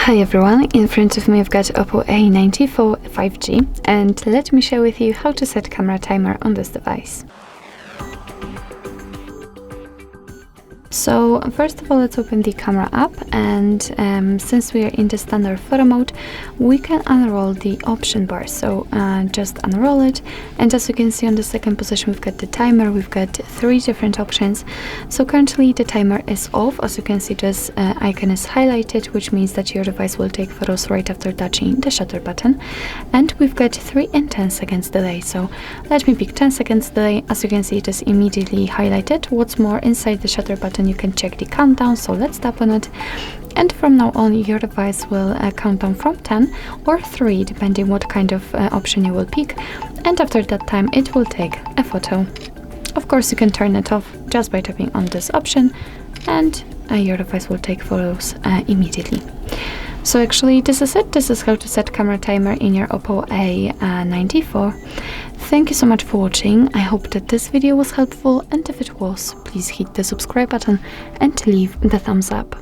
Hi everyone, in front of me I've got OPPO A94 5G, and let me share with you how to set camera timer on this device. So first of all, let's open the camera app, and since we are in the standard photo mode, we can unroll the option bar. So just unroll it, and as you can see on the second position, we've got the timer. We've got 3 different options. So currently the timer is off. As you can see, this icon is highlighted, which means that your device will take photos right after touching the shutter button. And we've got 3 and 10 seconds delay. So let me pick 10 seconds delay. As you can see, it is immediately highlighted. What's more, inside the shutter button you can check the countdown, so let's tap on it, and from now on your device will count down from 10 or 3 depending what kind of option you will pick, and after that time it will take a photo. Of course, you can turn it off just by tapping on this option, and your device will take photos immediately. So actually this is it. This is how to set camera timer in your OPPO A94. Thank you so much for watching. I hope that this video was helpful, and if it was, please hit the subscribe button and leave the thumbs up.